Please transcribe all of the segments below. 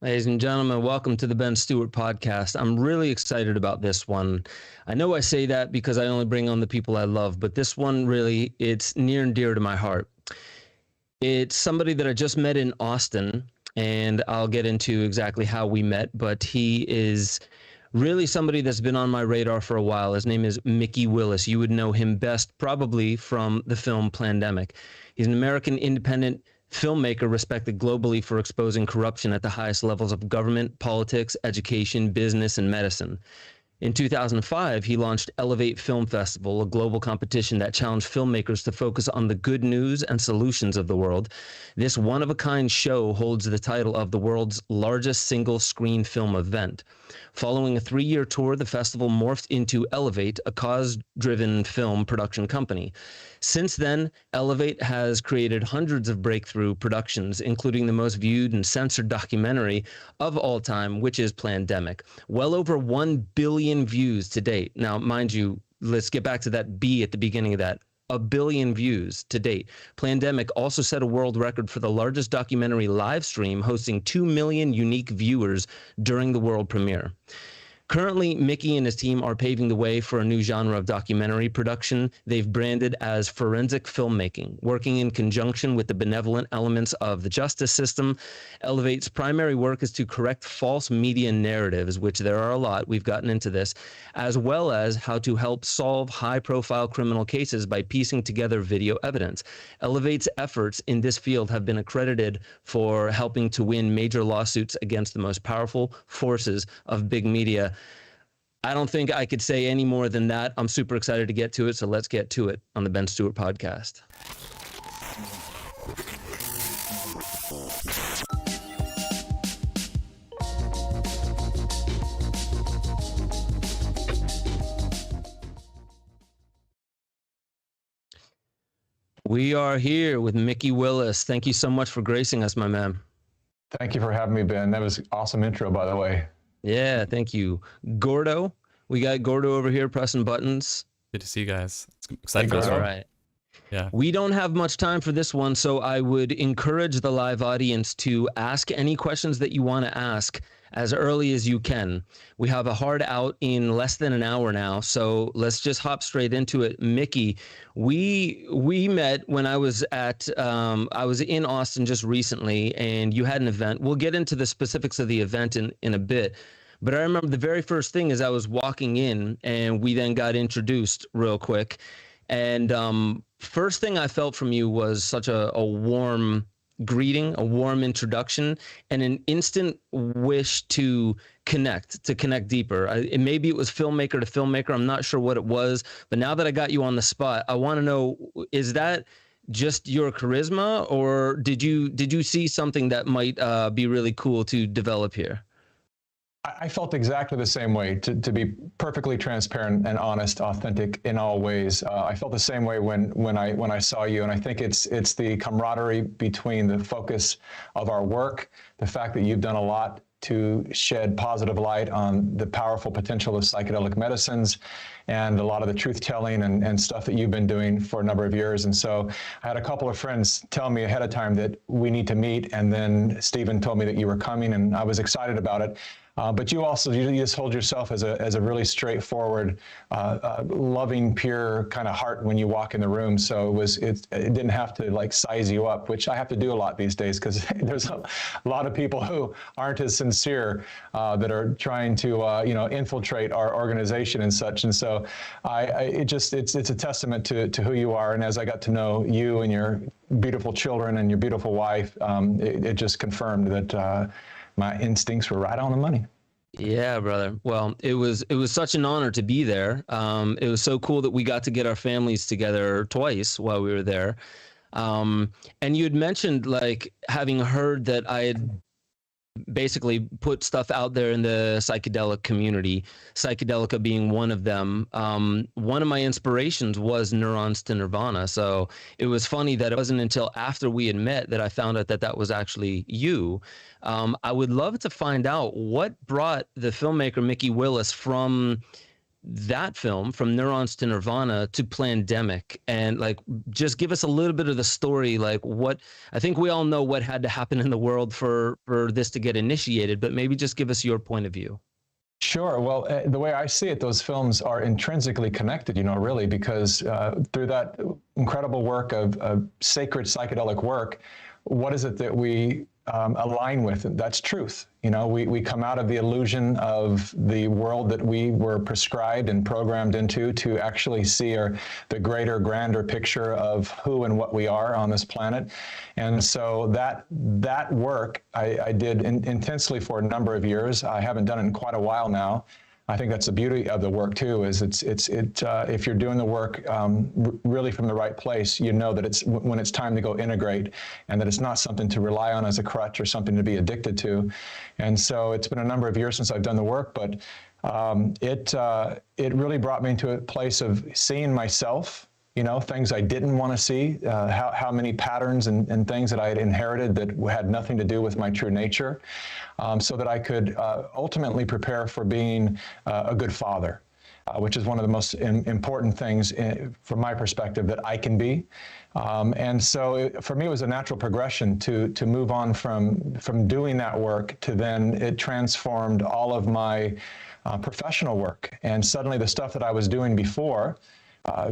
Ladies and gentlemen, welcome to the Ben Stewart podcast. I'm really excited about this one. I know I say that because I only bring on the people I love, but this one really, it's near and dear to my heart. It's somebody that I just met in Austin, and I'll get into exactly how we met, but he is really somebody that's been on my radar for a while. His name is Mikki Willis. You would know him best probably from the film Plandemic. He's an American independent filmmaker respected globally for exposing corruption at the highest levels of government, politics, education, business, and medicine. In 2005, he launched Elevate Film Festival, a global competition that challenged filmmakers to focus on the good news and solutions of the world. This one-of-a-kind show holds the title of the world's largest single-screen film event. Following a 3-year tour, the festival morphed into Elevate, a cause-driven film production company. Since then, Elevate has created hundreds of breakthrough productions, including the most viewed and censored documentary of all time, which is Plandemic. Well over 1 billion views to date. Now, mind you, let's get back to that B at the beginning of that. 1 billion views to date. Plandemic also set a world record for the largest documentary live stream, hosting 2 million unique viewers during the world premiere. Currently, Mikki and his team are paving the way for a new genre of documentary production they've branded as forensic filmmaking. Working in conjunction with the benevolent elements of the justice system, Elevate's primary work is to correct false media narratives, which there are a lot, we've gotten into this, as well as how to help solve high-profile criminal cases by piecing together video evidence. Elevate's efforts in this field have been accredited for helping to win major lawsuits against the most powerful forces of big media. I don't think I could say any more than that. I'm super excited to get to it, so let's get to it on the Ben Stewart podcast. We are here with Mikki Willis. Thank you so much for gracing us, my man. Thank you for having me, Ben. That was an awesome intro, by the way. Yeah, thank you. Gordo, we got Gordo over here pressing buttons. Good to see you guys. It's exciting for this All one. right. Yeah. We don't have much time for this one, so I would encourage the live audience to ask any questions that you want to ask as early as you can. We have a hard out in less than an hour now, so let's just hop straight into it. Mikki, we met when I was in Austin just recently, and you had an event. We'll get into the specifics of the event in a bit. But I remember the very first thing is I was walking in, and we then got introduced real quick. And first thing I felt from you was such a warm greeting, a warm introduction, and an instant wish to connect deeper. Maybe it was filmmaker to filmmaker. I'm not sure what it was. But now that I got you on the spot, I want to know, is that just your charisma, or did you see something that might be really cool to develop here? I felt exactly the same way, to be perfectly transparent and honest, authentic in all ways. I felt the same way when I saw you, and I think it's the camaraderie between the focus of our work, the fact that you've done a lot to shed positive light on the powerful potential of psychedelic medicines and a lot of the truth-telling and stuff that you've been doing for a number of years. And so I had a couple of friends tell me ahead of time that we need to meet, and then Stephen told me that you were coming, and I was excited about it. But you just hold yourself as a really straightforward, loving, pure kind of heart when you walk in the room. So it didn't have to like size you up, which I have to do a lot these days because there's a lot of people who aren't as sincere that are trying to infiltrate our organization and such. And so it's a testament to who you are. And as I got to know you and your beautiful children and your beautiful wife, it just confirmed that my instincts were right on the money. Yeah, brother. Well, it was such an honor to be there. It was so cool that we got to get our families together twice while we were there. And you had mentioned like having heard that I had basically put stuff out there in the psychedelic community, psychedelica being one of them. One of my inspirations was Neurons to Nirvana. So it was funny that it wasn't until after we had met that I found out that was actually you. I would love to find out what brought the filmmaker Mikki Willis from that film, From Neurons to Nirvana, to Plandemic, and like just give us a little bit of the story. Like, what I think we all know what had to happen in the world for this to get initiated, but maybe just give us your point of view. Sure. Well, the way I see it, those films are intrinsically connected, really, because through that incredible work of sacred psychedelic work, what is it that we align with? That's truth. We come out of the illusion of the world that we were prescribed and programmed into to actually see the greater, grander picture of who and what we are on this planet. And so that work I did intensely for a number of years. I haven't done it in quite a while now. I think that's the beauty of the work too. Is if you're doing the work really from the right place, that it's when it's time to go integrate, and that it's not something to rely on as a crutch or something to be addicted to. And so it's been a number of years since I've done the work, but it really brought me into a place of seeing myself. Things I didn't want to see, how many patterns and things that I had inherited that had nothing to do with my true nature, so that I could ultimately prepare for being a good father, which is one of the most important things from my perspective that I can be. And so for me, it was a natural progression to move on from doing that work to then it transformed all of my professional work. And suddenly the stuff that I was doing before,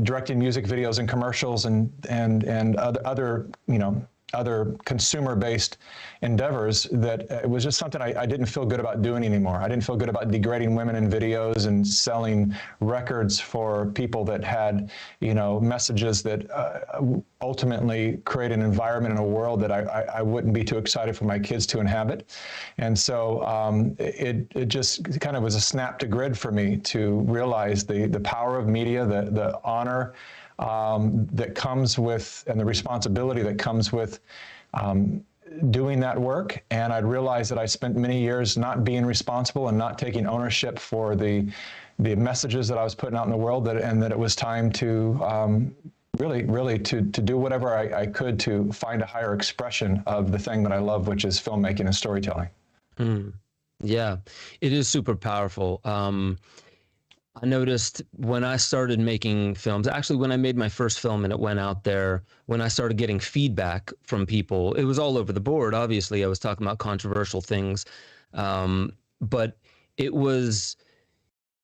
directing music videos and commercials and other consumer-based endeavors, that it was just something I didn't feel good about doing anymore. I didn't feel good about degrading women in videos and selling records for people that had, messages that ultimately create an environment in a world that I wouldn't be too excited for my kids to inhabit. And so it just kind of was a snap to grid for me to realize the power of media, the honor that comes with, and the responsibility that comes with doing that work. And I realized that I spent many years not being responsible and not taking ownership for the messages that I was putting out in the world, and that it was time to really to do whatever I could to find a higher expression of the thing that I love, which is filmmaking and storytelling. Yeah, it is super powerful. I noticed when I started making films, actually when I made my first film and it went out there, when I started getting feedback from people, it was all over the board. Obviously, I was talking about controversial things, but it was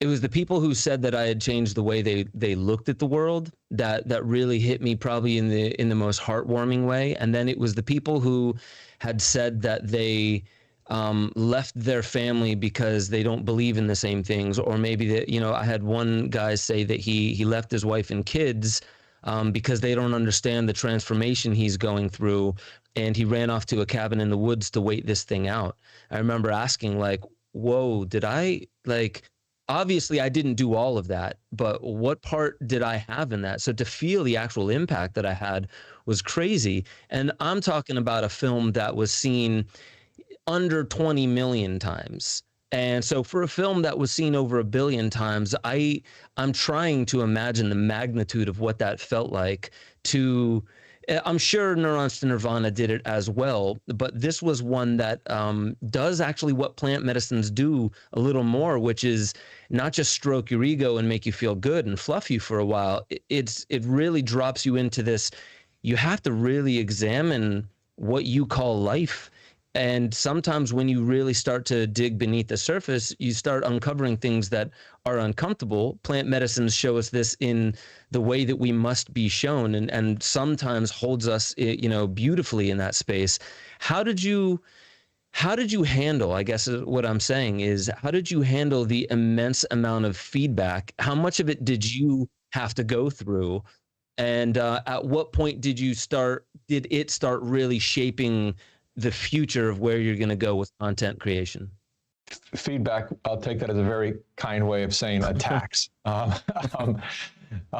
the people who said that I had changed the way they looked at the world that really hit me, probably in the most heartwarming way. And then it was the people who had said that they left their family because they don't believe in the same things, or maybe that, I had one guy say that he left his wife and kids because they don't understand the transformation he's going through, and he ran off to a cabin in the woods to wait this thing out. I remember asking, like, whoa, did I, obviously I didn't do all of that, but what part did I have in that? So to feel the actual impact that I had was crazy. And I'm talking about a film that was seen under 20 million times. And so for a film that was seen over 1 billion times, I'm trying to imagine the magnitude of what that felt like I'm sure Neurons to Nirvana did it as well, but this was one that does actually what plant medicines do a little more, which is not just stroke your ego and make you feel good and fluff you for a while. It really drops you into this. You have to really examine what you call life. And sometimes when you really start to dig beneath the surface, you start uncovering things that are uncomfortable. Plant medicines show us this in the way that we must be shown, and sometimes holds us, beautifully in that space. How did you handle, I guess what I'm saying is, how did you handle the immense amount of feedback? How much of it did you have to go through? And at what point did it start really shaping the future of where you're going to go with content creation? Feedback, I'll take that as a very kind way of saying attacks.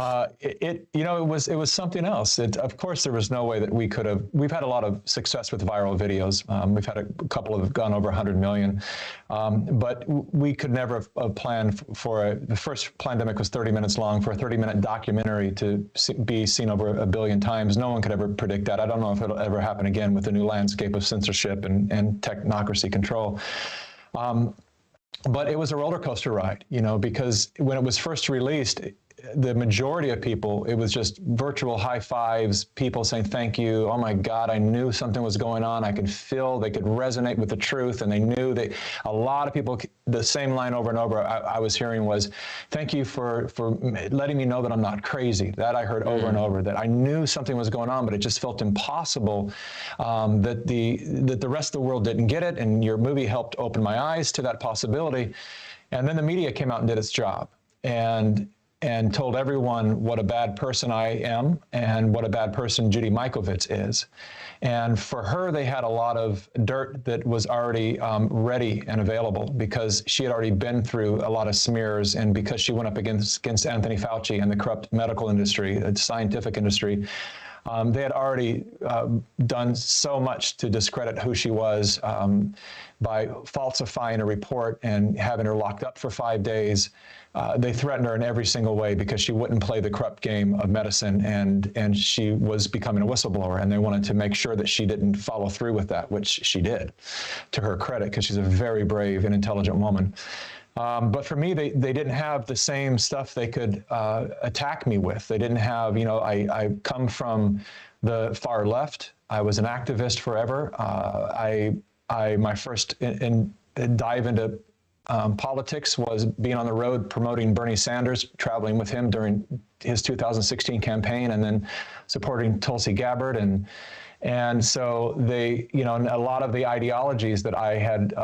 It was something else. Of course, there was no way that we could have. We've had a lot of success with viral videos. We've had a couple that have gone over 100 million, but we could never have planned for the first Plandemic was 30 minutes long. For a 30-minute documentary to be seen over 1 billion times, no one could ever predict that. I don't know if it'll ever happen again with the new landscape of censorship and technocracy control. But it was a roller coaster ride, because when it was first released, the majority of people, it was just virtual high fives, people saying, thank you. Oh my God, I knew something was going on. I could feel they could resonate with the truth. And they knew that a lot of people, the same line over and over I was hearing was, thank you for letting me know that I'm not crazy. That I heard over and over, that I knew something was going on, but it just felt impossible, that the rest of the world didn't get it. And your movie helped open my eyes to that possibility. And then the media came out and did its job. And told everyone what a bad person I am and what a bad person Judy Mikovits is. And for her, they had a lot of dirt that was already ready and available because she had already been through a lot of smears, and because she went up against Anthony Fauci and the corrupt medical industry, the scientific industry. They had already done so much to discredit who she was by falsifying a report and having her locked up for 5 days. They threatened her in every single way because she wouldn't play the corrupt game of medicine, and she was becoming a whistleblower, and they wanted to make sure that she didn't follow through with that, which she did, to her credit, because she's a very brave and intelligent woman. But for me, they didn't have the same stuff they could attack me with. They didn't have, I come from the far left. I was an activist forever. My first dive into politics was being on the road promoting Bernie Sanders, traveling with him during his 2016 campaign, and then supporting Tulsi Gabbard. And so they, and a lot of the ideologies that I had,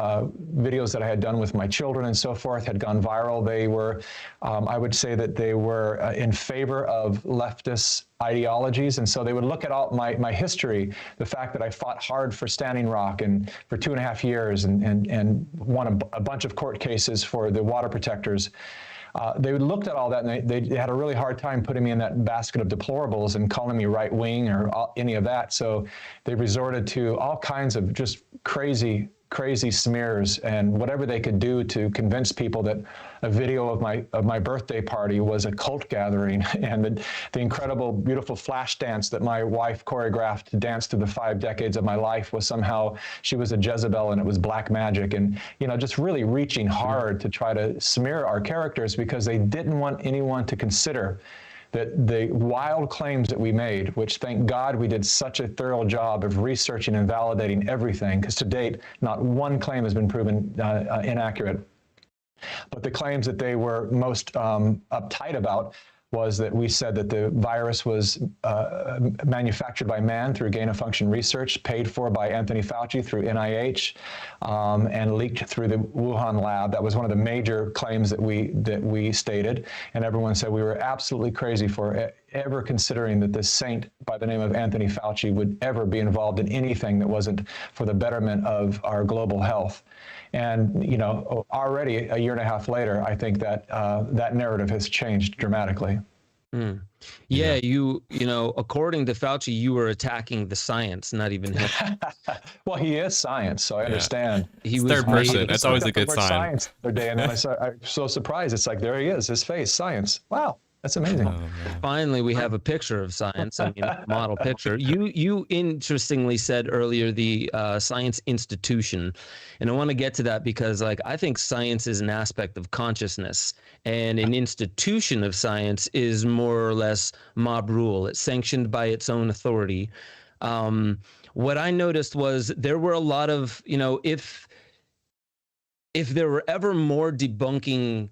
videos that I had done with my children and so forth had gone viral. They were, I would say that they were in favor of leftist ideologies. And so they would look at all my history, the fact that I fought hard for Standing Rock and for 2.5 years and won a bunch of court cases for the water protectors. They looked at all that, and they had a really hard time putting me in that basket of deplorables and calling me right wing or any of that. So they resorted to all kinds of just crazy smears and whatever they could do to convince people that a video of my birthday party was a cult gathering, and the incredible, beautiful flash dance that my wife choreographed to dance through the 5 decades of my life was somehow, she was a Jezebel and it was black magic, and just really reaching hard to try to smear our characters because they didn't want anyone to consider that the wild claims that we made, which thank God we did such a thorough job of researching and validating everything, because to date, not one claim has been proven inaccurate. But the claims that they were most uptight about was that we said that the virus was manufactured by man through gain-of-function research, paid for by Anthony Fauci through NIH, and leaked through the Wuhan lab. That was one of the major claims that we stated, and everyone said we were absolutely crazy for ever considering that this saint by the name of Anthony Fauci would ever be involved in anything that wasn't for the betterment of our global health. And, already a year and a half later, I think that that narrative has changed dramatically. Mm. Yeah, according to Fauci, you were attacking the science, not even him. Well, he is science, so I understand. He was third person. That's always a good sign. Science the other day, and then I'm so surprised. It's like, there he is, his face, science. Wow. That's amazing. Oh, finally, we have a picture of science. Model picture. You interestingly said earlier the Science Institution, and I want to get to that because, I think science is an aspect of consciousness, and an institution of science is more or less mob rule. It's sanctioned by its own authority. What I noticed was there were a lot of, if there were ever more debunking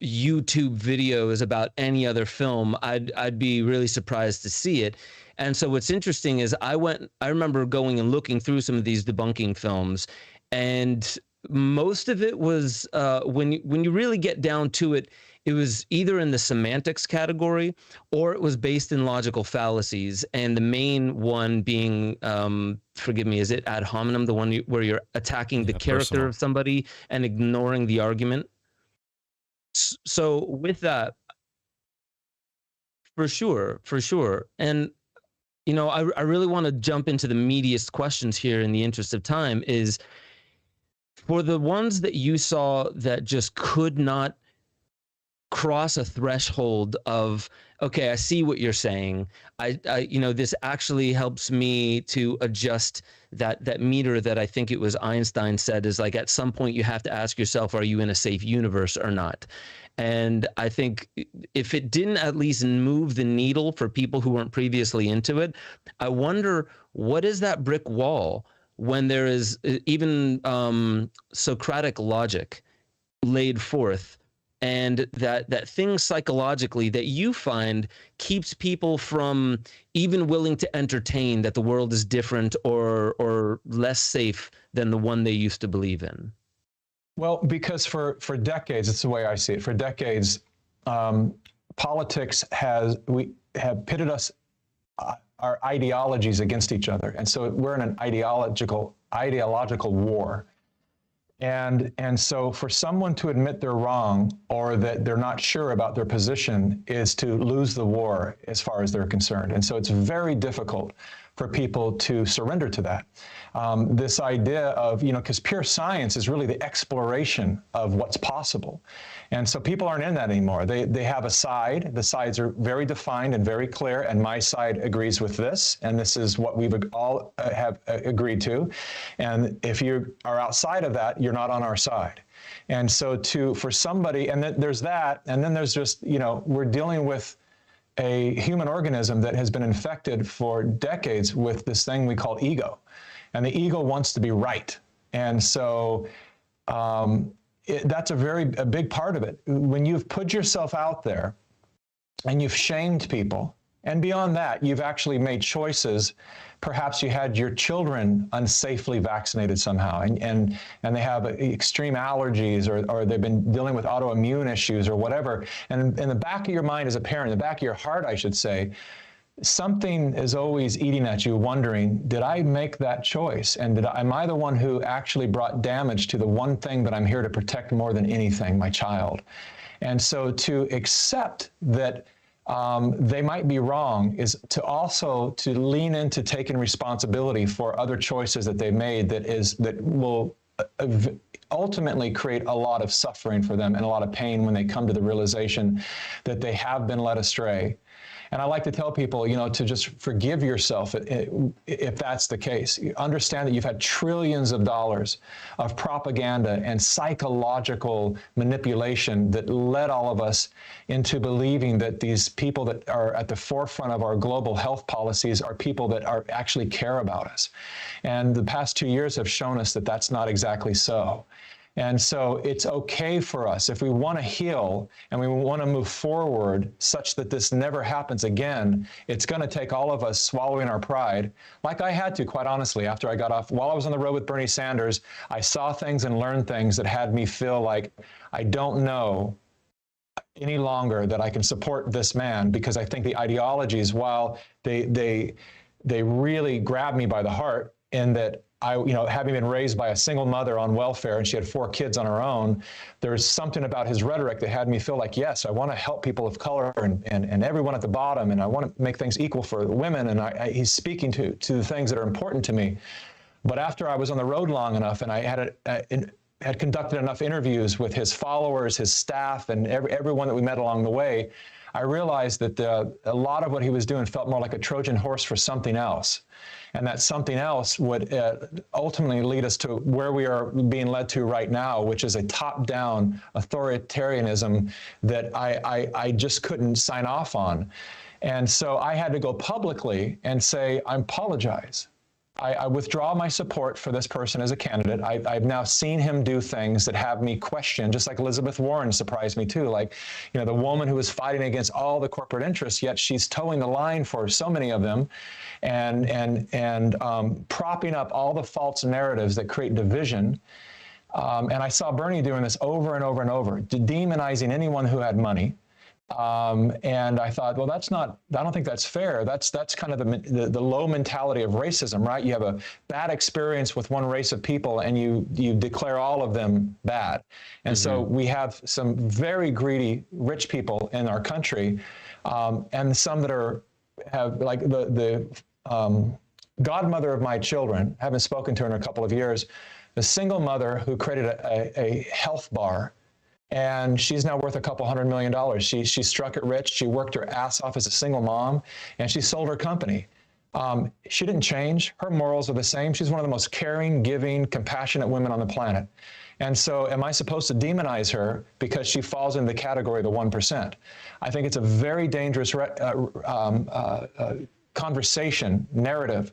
YouTube videos about any other film, I'd be really surprised to see it. And so what's interesting is I remember going and looking through some of these debunking films, and most of it was when you really get down to it, it was either in the semantics category or it was based in logical fallacies. And the main one being, forgive me, is it ad hominem, the one where you're attacking the character of somebody and ignoring the argument? So with that, for sure. And, I really want to jump into the meatiest questions here in the interest of time is for the ones that you saw that just could not cross a threshold of, okay, I see what you're saying. I this actually helps me to adjust that meter that I think it was Einstein said is like, at some point you have to ask yourself, are you in a safe universe or not? And I think if it didn't at least move the needle for people who weren't previously into it, I wonder, what is that brick wall when there is even Socratic logic laid forth, and that thing psychologically that you find keeps people from even willing to entertain that the world is different or less safe than the one they used to believe in? Well, because for decades, it's the way I see it. For decades, politics we have pitted us, our ideologies against each other, and so we're in an ideological war. And so for someone to admit they're wrong or that they're not sure about their position is to lose the war as far as they're concerned. And so it's very difficult for people to surrender to that. This idea of, because pure science is really the exploration of what's possible. And so people aren't in that anymore. They have a side. The sides are very defined and very clear, and my side agrees with this, and this is what we've all have agreed to. And if you are outside of that, you're not on our side. And so for somebody, and then there's that, and then there's just, we're dealing with a human organism that has been infected for decades with this thing we call ego. And the ego wants to be right. And so that's a big part of it. When you've put yourself out there and you've shamed people, and beyond that, you've actually made choices. Perhaps you had your children unsafely vaccinated somehow, and they have extreme allergies, or they've been dealing with autoimmune issues or whatever. And in the back of your mind as a parent, in the back of your heart, I should say, something is always eating at you, wondering, did I make that choice? And am I the one who actually brought damage to the one thing that I'm here to protect more than anything, my child? And so to accept that they might be wrong is to lean into taking responsibility for other choices that they've made that will ultimately create a lot of suffering for them and a lot of pain when they come to the realization that they have been led astray. And I like to tell people, to just forgive yourself if that's the case. You understand that you've had trillions of dollars of propaganda and psychological manipulation that led all of us into believing that these people that are at the forefront of our global health policies are people that actually care about us. And the past 2 years have shown us that that's not exactly so. And so it's okay for us, if we want to heal and we want to move forward such that this never happens again, it's going to take all of us swallowing our pride, like I had to, quite honestly, after I got off. While I was on the road with Bernie Sanders, I saw things and learned things that had me feel like I don't know any longer that I can support this man, because I think the ideologies, while they really grabbed me by the heart, in that having been raised by a single mother on welfare, and she had 4 kids on her own, there's something about his rhetoric that had me feel like, yes, I want to help people of color and everyone at the bottom, and I want to make things equal for the women, and he's speaking to the things that are important to me. But after I was on the road long enough, and I had conducted enough interviews with his followers, his staff, and everyone that we met along the way, I realized that a lot of what he was doing felt more like a Trojan horse for something else. And that something else would ultimately lead us to where we are being led to right now, which is a top-down authoritarianism that I just couldn't sign off on. And so I had to go publicly and say, I apologize. I withdraw my support for this person as a candidate. I've now seen him do things that have me question, just like Elizabeth Warren surprised me too. Like, the woman who was fighting against all the corporate interests, yet she's towing the line for so many of them, and propping up all the false narratives that create division. And I saw Bernie doing this over and over and over, demonizing anyone who had money. And I thought, well, I don't think that's fair. That's kind of the low mentality of racism, right? You have a bad experience with one race of people and you declare all of them bad. And so we have some very greedy, rich people in our country, and some that have like the godmother of my children, haven't spoken to her in a couple of years, the single mother who created a health bar. And she's now worth $200 million. She struck it rich. She worked her ass off as a single mom, and she sold her company. She didn't change. Her morals are the same. She's one of the most caring, giving, compassionate women on the planet. And so am I supposed to demonize her because she falls in the category of the 1%? I think it's a very dangerous conversation, narrative.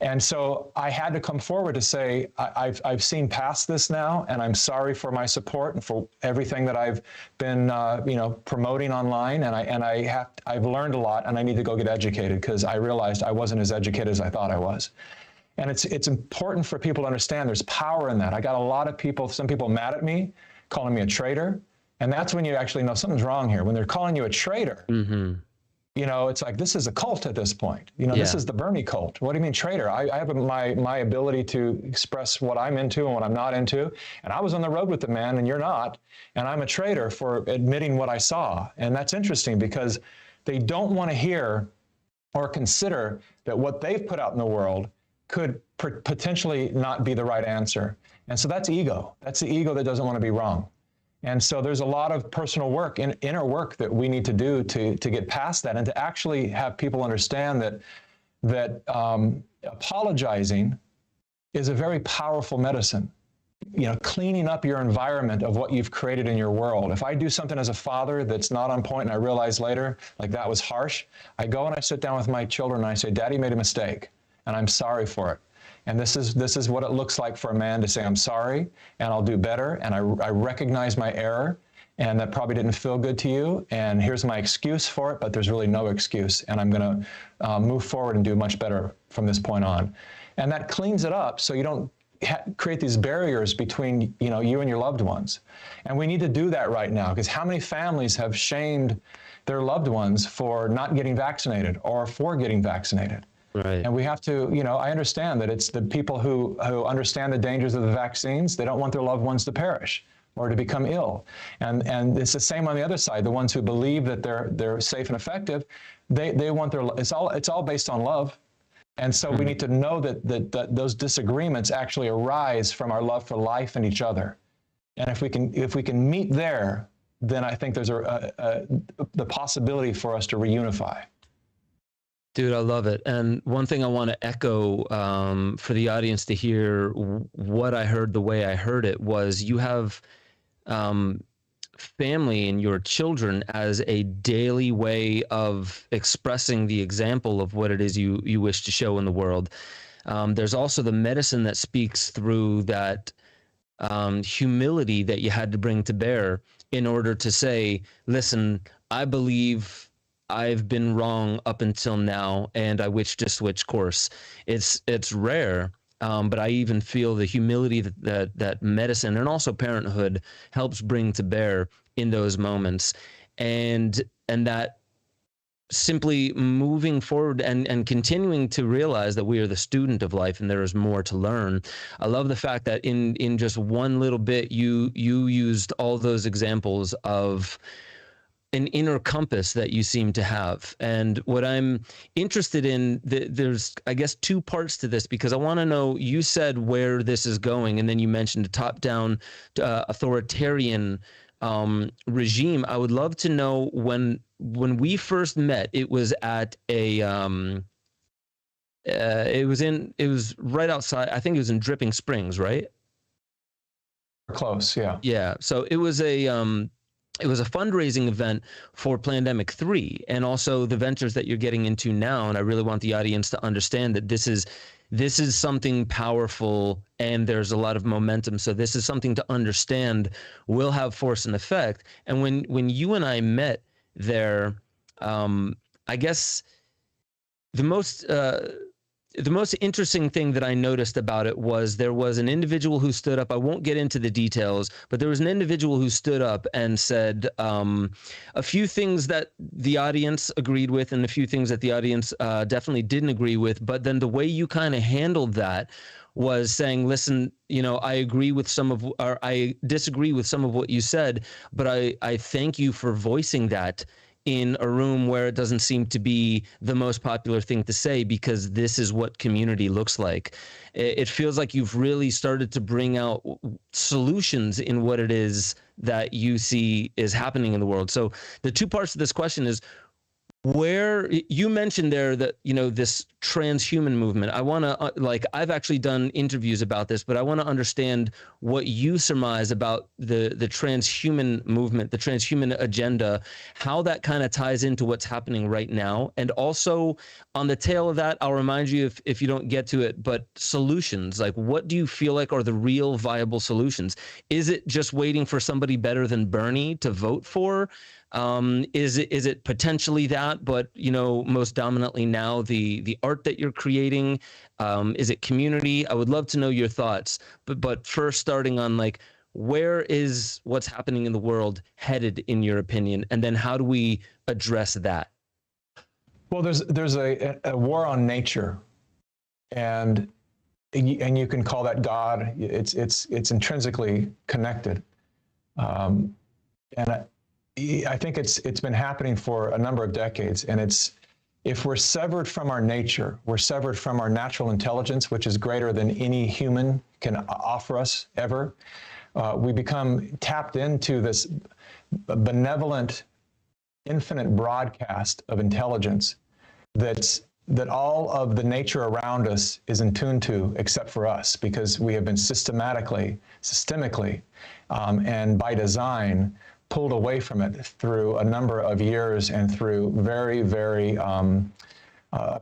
And so I had to come forward to say, I've seen past this now, and I'm sorry for my support and for everything that I've been, promoting online. And I've learned a lot, and I need to go get educated because I realized I wasn't as educated as I thought I was. And it's important for people to understand there's power in that. I got a lot of people, some people mad at me, calling me a traitor. And that's when you actually know something's wrong here. When they're calling you a traitor, it's like, this is a cult at this point. This is the Bernie cult. What do you mean traitor? I have my ability to express what I'm into and what I'm not into. And I was on the road with the man, and you're not. And I'm a traitor for admitting what I saw. And that's interesting because they don't want to hear or consider that what they've put out in the world could potentially not be the right answer. And so that's ego. That's the ego that doesn't want to be wrong. And so there's a lot of personal work, inner work that we need to do to get past that and to actually have people understand that apologizing is a very powerful medicine. Cleaning up your environment of what you've created in your world. If I do something as a father that's not on point and I realize later, like that was harsh, I go and I sit down with my children and I say, Daddy made a mistake and I'm sorry for it. And this is what it looks like for a man to say, I'm sorry, and I'll do better, and I recognize my error, and that probably didn't feel good to you, and here's my excuse for it, but there's really no excuse, and I'm going to move forward and do much better from this point on. And that cleans it up so you don't create these barriers between you and your loved ones. And we need to do that right now, because how many families have shamed their loved ones for not getting vaccinated or for getting vaccinated? Right. And we have to, I understand that it's the people who understand the dangers of the vaccines. They don't want their loved ones to perish or to become ill. And it's the same on the other side. The ones who believe that they're safe and effective, they want it's all based on love. And so we need to know that those disagreements actually arise from our love for life and each other. And if we can meet there, then I think there's the possibility for us to reunify. Dude, I love it. And one thing I want to echo for the audience to hear what I heard the way I heard it was you have family and your children as a daily way of expressing the example of what it is you wish to show in the world. There's also the medicine that speaks through that humility that you had to bring to bear in order to say, listen, I believe I've been wrong up until now, and I wish to switch course. It's rare, but I even feel the humility that medicine and also parenthood helps bring to bear in those moments, and that simply moving forward and continuing to realize that we are the student of life and there is more to learn. I love the fact that in just one little bit you used all those examples of an inner compass that you seem to have. And what I'm interested in, there's, I guess, two parts to this, because I want to know, you said where this is going, and then you mentioned a top-down authoritarian regime. I would love to know when we first met, it was at a, it was right outside, I think it was in Dripping Springs, right? Close, yeah. Yeah, so it was a fundraising event for Plandemic 3 and also the ventures that you're getting into now. And I really want the audience to understand that this is something powerful and there's a lot of momentum. So this is something to understand will have force and effect. And when you and I met there, I guess the most interesting thing that I noticed about it was there was an individual who stood up. I won't get into the details, but there was an individual who stood up and said a few things that the audience agreed with and a few things that the audience definitely didn't agree with. But then the way you kind of handled that was saying, listen, I agree with or I disagree with some of what you said, but I thank you for voicing that in a room where it doesn't seem to be the most popular thing to say, because this is what community looks like. It feels like you've really started to bring out solutions in what it is that you see is happening in the world. So the two parts of this question is, where you mentioned there that, this transhuman movement. I want to, like, I've actually done interviews about this, but I want to understand what you surmise about the transhuman movement, the transhuman agenda, how that kind of ties into what's happening right now. And also on the tail of that, I'll remind you if you don't get to it, but solutions, like what do you feel like are the real viable solutions? Is it just waiting for somebody better than Bernie to vote for? Is it potentially that, but most dominantly now the art that you're creating? Is it community? I would love to know your thoughts. But first, starting on like, where is what's happening in the world headed in your opinion, and then how do we address that? Well, there's a war on nature, and you can call that God. It's intrinsically connected, and I think it's been happening for a number of decades, and if we're severed from our nature, we're severed from our natural intelligence, which is greater than any human can offer us ever. We become tapped into this benevolent, infinite broadcast of intelligence that all of the nature around us is in tune to, except for us, because we have been systemically, and by design, pulled away from it through a number of years and through very, very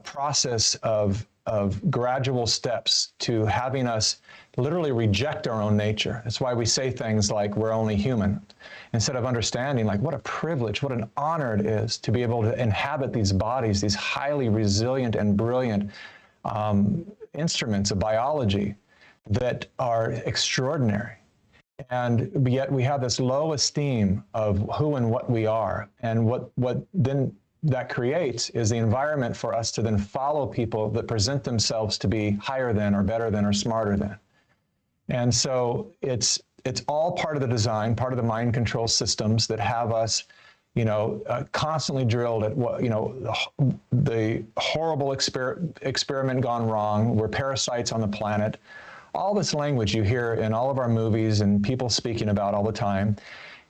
process of gradual steps to having us literally reject our own nature. That's why we say things like we're only human, instead of understanding like what a privilege, what an honor it is to be able to inhabit these bodies, these highly resilient and brilliant instruments of biology that are extraordinary. And yet we have this low esteem of who and what we are. And what then that creates is the environment for us to then follow people that present themselves to be higher than or better than or smarter than. And so it's all part of the design, part of the mind control systems that have us, constantly drilled at what, the horrible experiment gone wrong. We're parasites on the planet. All this language you hear in all of our movies and people speaking about all the time.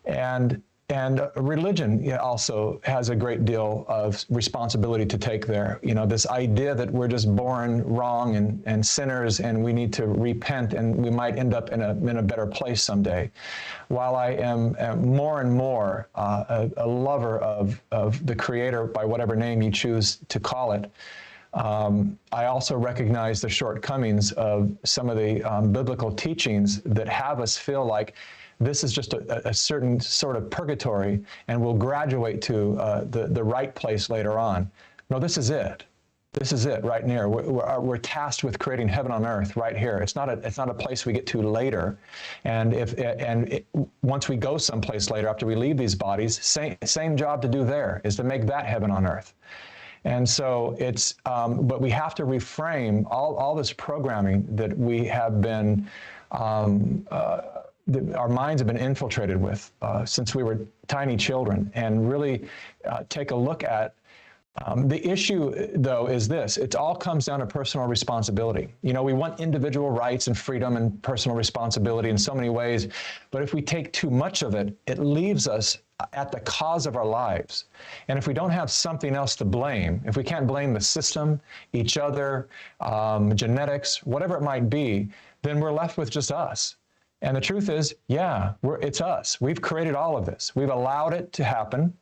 And religion also has a great deal of responsibility to take there. This idea that we're just born wrong and sinners and we need to repent and we might end up in a better place someday. While I am more and more a lover of the Creator by whatever name you choose to call it, I also recognize the shortcomings of some of the biblical teachings that have us feel like this is just a certain sort of purgatory and we'll graduate to the right place later on. No, this is it. This is it right near. We're tasked with creating heaven on earth right here. It's not a place we get to later. And once we go someplace later after we leave these bodies, same job to do there is to make that heaven on earth. And so it's, but we have to reframe all this programming that we have been, our minds have been infiltrated with since we were tiny children, and really take a look at the issue, though, is this. It all comes down to personal responsibility. We want individual rights and freedom and personal responsibility in so many ways, but if we take too much of it, it leaves us at the cause of our lives. And if we don't have something else to blame, if we can't blame the system, each other, genetics, whatever it might be, then we're left with just us. And the truth is, yeah, it's us. We've created all of this. We've allowed it to happen.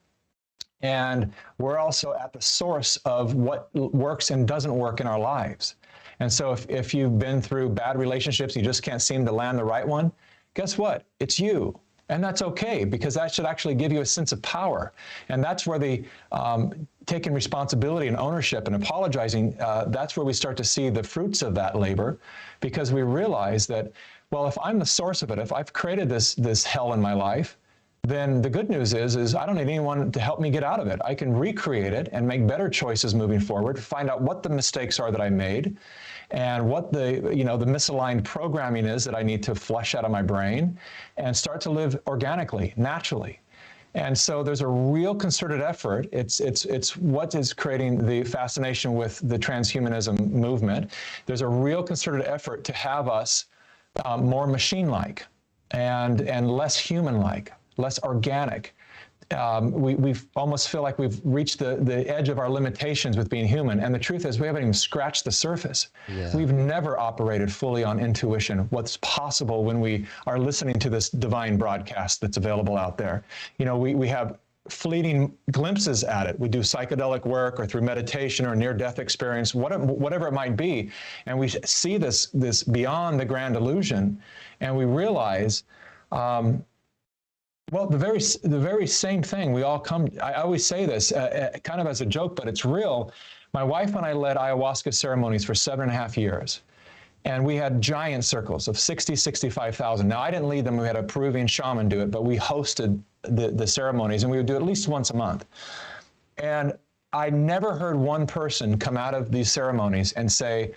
And we're also at the source of what works and doesn't work in our lives. And so if you've been through bad relationships, you just can't seem to land the right one, guess what? It's you. And that's okay, because that should actually give you a sense of power. And that's where the taking responsibility and ownership and apologizing, that's where we start to see the fruits of that labor, because we realize that, well, if I'm the source of it, if I've created this hell in my life, then the good news is I don't need anyone to help me get out of it. I can recreate it and make better choices moving forward, find out what the mistakes are that I made, and what the misaligned programming is that I need to flush out of my brain, and start to live organically, naturally. And so there's a real concerted effort. It's what is creating the fascination with the transhumanism movement. There's a real concerted effort to have us more machine-like and less human-like, less organic, we almost feel like we've reached the edge of our limitations with being human. And the truth is, we haven't even scratched the surface. Yeah. We've never operated fully on intuition, what's possible when we are listening to this divine broadcast that's available out there. You know, we have fleeting glimpses at it. We do psychedelic work or through meditation or near-death experience, whatever it might be. And we see this beyond the grand illusion, and we realize, well, the very same thing. We all come. I always say this kind of as a joke, but it's real. My wife and I led ayahuasca ceremonies for 7.5 years, and we had giant circles of 60, 65,000. Now, I didn't lead them. We had a Peruvian shaman do it, but we hosted the ceremonies, and we would do it at least once a month. And I never heard one person come out of these ceremonies and say,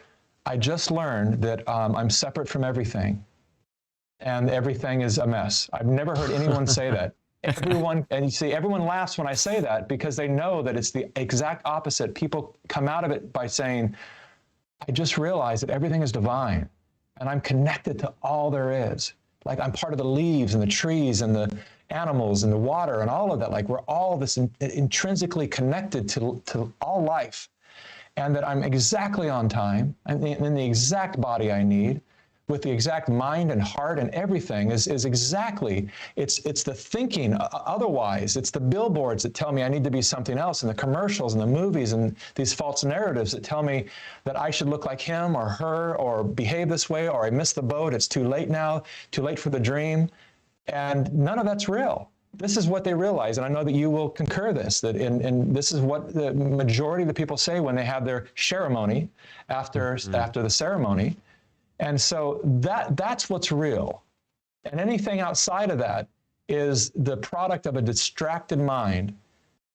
"I just learned that I'm separate from everything, and everything is a mess." I've never heard anyone say that. Everyone, and you see, everyone laughs when I say that because they know that it's the exact opposite. People come out of it by saying, "I just realized that everything is divine, and I'm connected to all there is. Like I'm part of the leaves and the trees and the animals and the water and all of that. Like we're all this intrinsically connected to all life, and that I'm exactly on time and in the exact body I need, with the exact mind and heart and everything is exactly, it's the thinking otherwise. It's the billboards that tell me I need to be something else, and the commercials and the movies and these false narratives that tell me that I should look like him or her or behave this way, or I missed the boat, it's too late now, too late for the dream." And none of that's real. This is what they realize, and I know that you will concur this, that and this is what the majority of the people say when they have their ceremony after the ceremony. And so that's what's real. And anything outside of that is the product of a distracted mind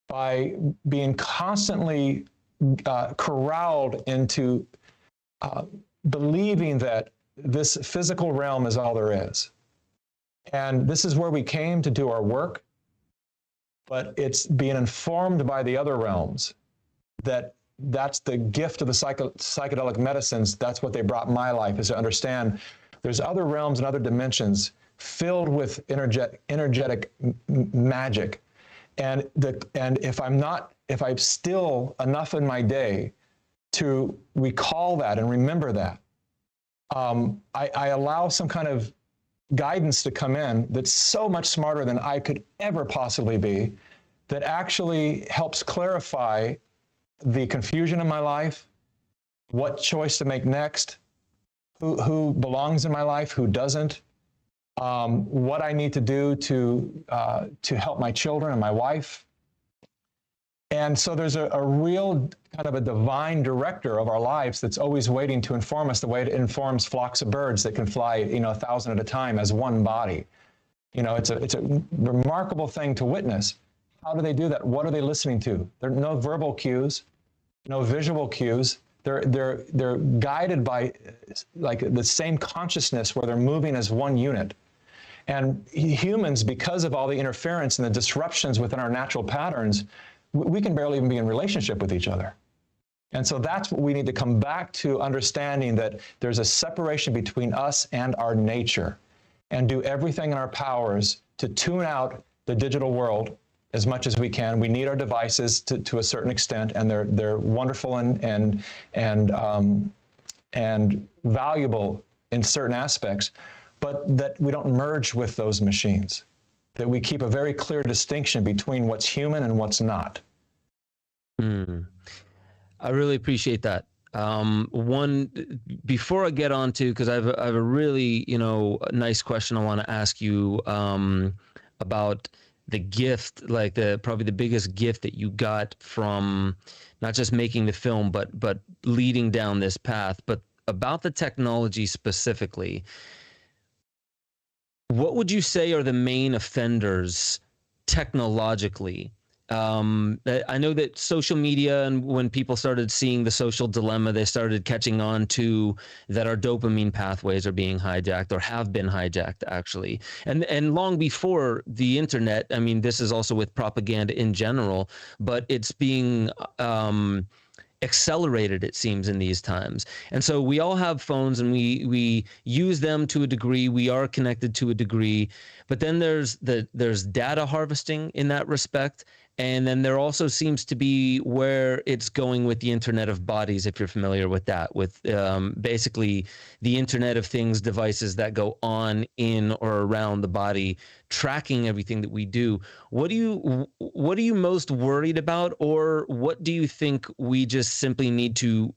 by being constantly corralled into believing that this physical realm is all there is. And this is where we came to do our work, but it's being informed by the other realms that's the gift of the psychedelic medicines. That's what they brought in my life, is to understand there's other realms and other dimensions filled with energetic magic. And if I'm still enough in my day to recall that and remember that, I allow some kind of guidance to come in that's so much smarter than I could ever possibly be, that actually helps clarify the confusion in my life, what choice to make next, who belongs in my life, who doesn't, what I need to do to help my children and my wife. And so there's a real kind of a divine director of our lives that's always waiting to inform us the way it informs flocks of birds that can fly, 1,000 at a time as one body. It's a remarkable thing to witness. How do they do that? What are they listening to? There are no verbal cues, no visual cues. They're guided by like the same consciousness where they're moving as one unit. And humans, because of all the interference and the disruptions within our natural patterns, we can barely even be in relationship with each other. And so that's what we need to come back to, understanding that there's a separation between us and our nature, and do everything in our powers to tune out the digital world as much as we can. We need our devices to a certain extent, and they're wonderful and valuable in certain aspects, but that we don't merge with those machines, that we keep a very clear distinction between what's human and what's not. I really appreciate that. Before I get on to, because I have a really, nice question I want to ask you about the gift, like probably the biggest gift that you got from not just making the film, but leading down this path, but about the technology specifically. What would you say are the main offenders technologically? I know that social media, and when people started seeing the social dilemma, they started catching on to that our dopamine pathways are being hijacked, or have been hijacked, actually. And long before the internet, I mean, this is also with propaganda in general, but it's being accelerated, it seems, in these times. And so we all have phones, and we use them to a degree. We are connected to a degree, But then there's data harvesting in that respect. And then there also seems to be where it's going with the Internet of Bodies, if you're familiar with that, with basically the Internet of Things devices that go on, in, or around the body, tracking everything that we do. What are you most worried about, or what do you think we just simply need to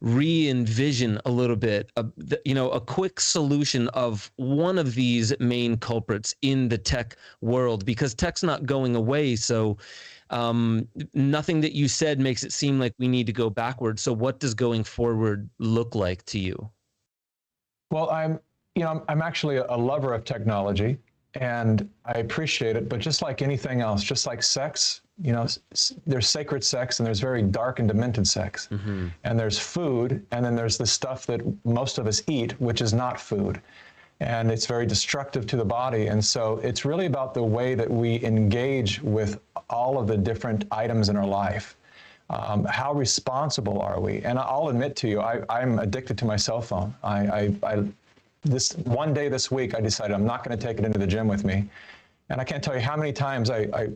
re-envision a little bit, a quick solution of one of these main culprits in the tech world, because tech's not going away. So nothing that you said makes it seem like we need to go backwards. So what does going forward look like to you? Well, I'm actually a lover of technology, and I appreciate it, but just like anything else, just like sex, there's sacred sex and there's very dark and demented sex. Mm-hmm. And there's food, and then there's the stuff that most of us eat, which is not food. And it's very destructive to the body. And so it's really about the way that we engage with all of the different items in our life. How responsible are we? And I'll admit to you, I'm addicted to my cell phone. This one day this week, I decided I'm not going to take it into the gym with me. And I can't tell you how many times I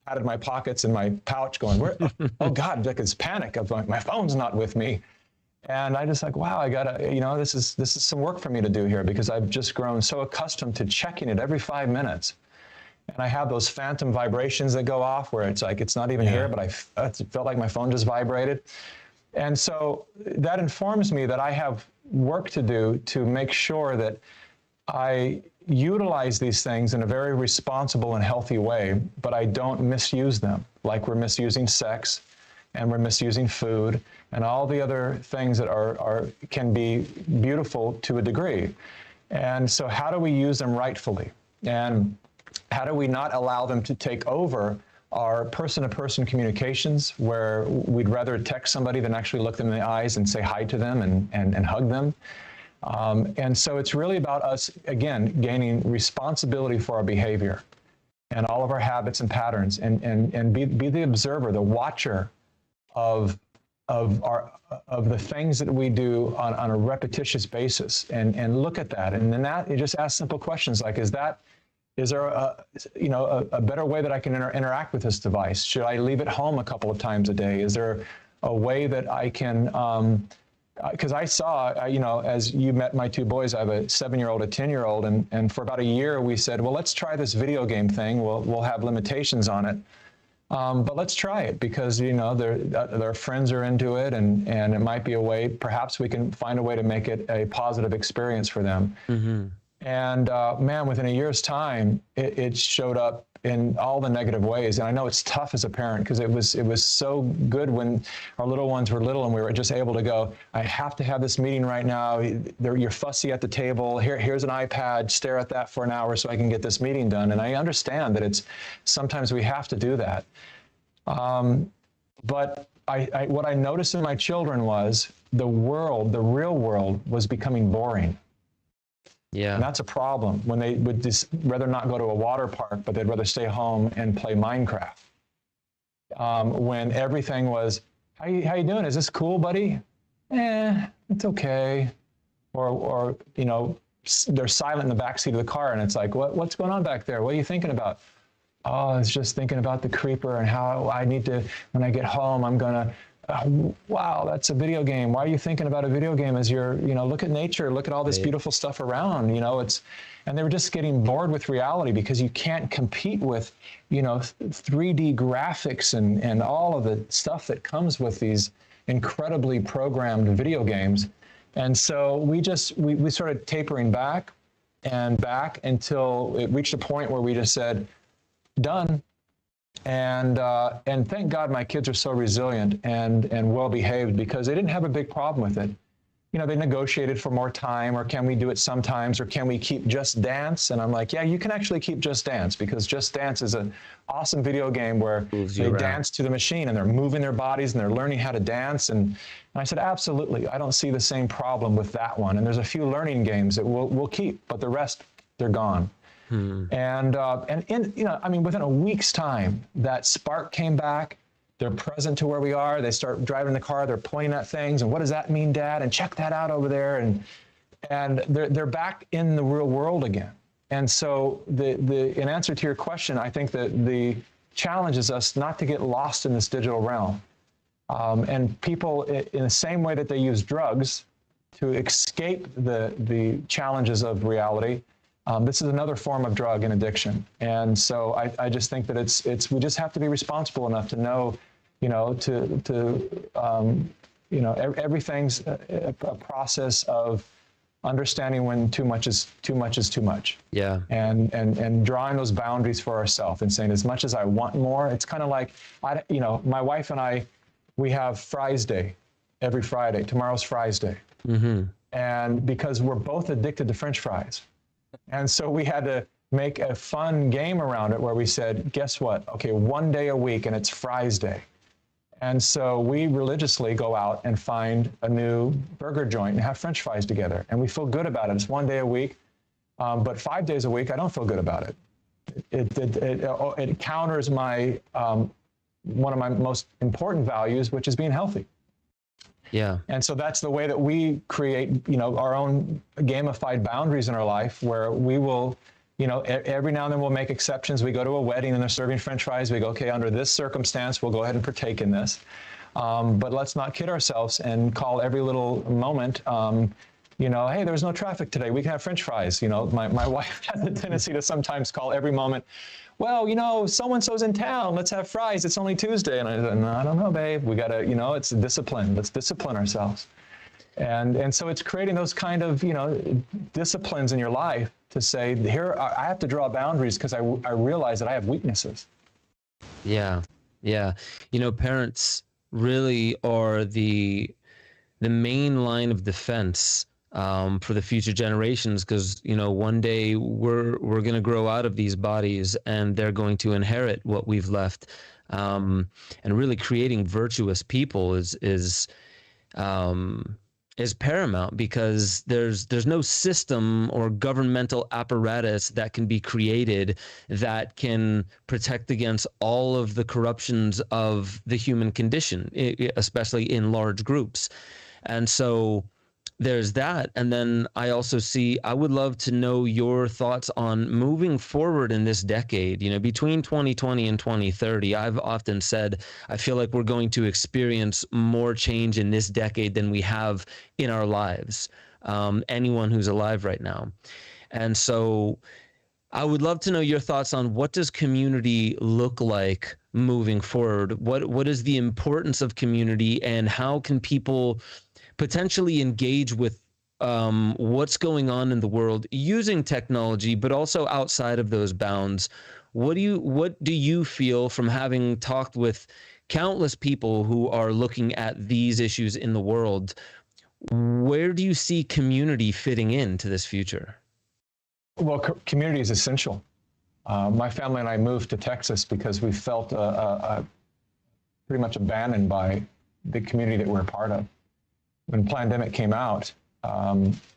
patted my pockets and my pouch going, where? Oh God, like it's panic of my phone's not with me. And I just like, wow, I gotta, this is some work for me to do here, because I've just grown so accustomed to checking it every 5 minutes. And I have those phantom vibrations that go off where it's like, it's not even here, but it felt like my phone just vibrated. And so that informs me that I have work to do to make sure that I utilize these things in a very responsible and healthy way, but I don't misuse them, like we're misusing sex, and we're misusing food, and all the other things that can be beautiful to a degree. And so how do we use them rightfully? And how do we not allow them to take over our person-to-person communications, where we'd rather text somebody than actually look them in the eyes and say hi to them and hug them? And so it's really about us, again, gaining responsibility for our behavior and all of our habits and patterns, and be the observer, the watcher of the things that we do on a repetitious basis, and look at that. And then you just ask simple questions like, is there a better way that I can interact with this device? Should I leave it home a couple of times a day? Is there a way that I can, because I saw, as you met my two boys, I have a 7-year-old, a 10-year-old, and for about a year we said, well, let's try this video game thing. We'll have limitations on it, but let's try it, because their friends are into it, and it might be a way. Perhaps we can find a way to make it a positive experience for them. Mm-hmm. And man, within a year's time, it showed up in all the negative ways. And I know it's tough as a parent, because it was so good when our little ones were little and we were just able to go, I have to have this meeting right now. You're fussy at the table. Here's an iPad. Stare at that for an hour so I can get this meeting done. And I understand that sometimes we have to do that. But what I noticed in my children was the real world was becoming boring. Yeah. And that's a problem, when they would just rather not go to a water park, but they'd rather stay home and play Minecraft. When everything was, how you doing? Is this cool, buddy? It's okay. Or they're silent in the backseat of the car, and it's like, what's going on back there? What are you thinking about? Oh, I was just thinking about the creeper and how I need to, when I get home, I'm gonna, wow, that's a video game. Why are you thinking about a video game as you're, look at nature, look at all this beautiful stuff around, and they were just getting bored with reality, because you can't compete with, 3D graphics and all of the stuff that comes with these incredibly programmed video games. And so we started tapering back until it reached a point where we just said, done. And thank God my kids are so resilient and well behaved, because they didn't have a big problem with it. They negotiated for more time, or can we do it sometimes, or can we keep Just Dance? And I'm like, yeah, you can actually keep Just Dance, because Just Dance is an awesome video game where they dance to the machine and they're moving their bodies and they're learning how to dance. And I said, absolutely, I don't see the same problem with that one. And there's a few learning games that we'll keep, but the rest, they're gone. And within a week's time, that spark came back. They're present to where we are. They start driving the car. They're pointing at things. And what does that mean, Dad? And check that out over there. And they're back in the real world again. And so in answer to your question, I think that the challenge is us not to get lost in this digital realm. And people, in the same way that they use drugs to escape the challenges of reality, this is another form of drug and addiction. And so I just think that we just have to be responsible enough to know, everything's a process of understanding when too much is too much. Yeah. And drawing those boundaries for ourselves and saying, as much as I want more, it's kind of like, my wife and I, we have Fries Day every Friday. Tomorrow's Fries Day. Mm-hmm. And because we're both addicted to French fries. And so we had to make a fun game around it where we said, guess what? Okay, one day a week and it's Fries Day. And so we religiously go out and find a new burger joint and have French fries together. And we feel good about it. It's one day a week, but 5 days a week, I don't feel good about it. It counters my one of my most important values, which is being healthy. Yeah. And so that's the way that we create, our own gamified boundaries in our life, where we will, every now and then we'll make exceptions. We go to a wedding and they're serving French fries. We go, okay, under this circumstance, we'll go ahead and partake in this. But let's not kid ourselves and call every little moment, hey, there's no traffic today. We can have French fries. My wife has a tendency to sometimes call every moment, well, so-and-so's in town. Let's have fries. It's only Tuesday. And I said, no, I don't know, babe. We got to, it's discipline. Let's discipline ourselves. And so it's creating those kind of, disciplines in your life to say, here, I have to draw boundaries because I realize that I have weaknesses. Yeah. Yeah. Parents really are the main line of defense for the future generations, because one day we're going to grow out of these bodies and they're going to inherit what we've left, and really creating virtuous people is paramount, because there's no system or governmental apparatus that can be created that can protect against all of the corruptions of the human condition, especially in large groups. And so there's that. And then I also I would love to know your thoughts on moving forward in this decade, between 2020 and 2030. I've often said, I feel like we're going to experience more change in this decade than we have in our lives, anyone who's alive right now. And so I would love to know your thoughts on, what does community look like moving forward? What is the importance of community, and how can people potentially engage with what's going on in the world using technology, but also outside of those bounds? What do you feel, from having talked with countless people who are looking at these issues in the world, where do you see community fitting into this future? Well, community is essential. My family and I moved to Texas because we felt pretty much abandoned by the community that we're a part of. When Plandemic came out,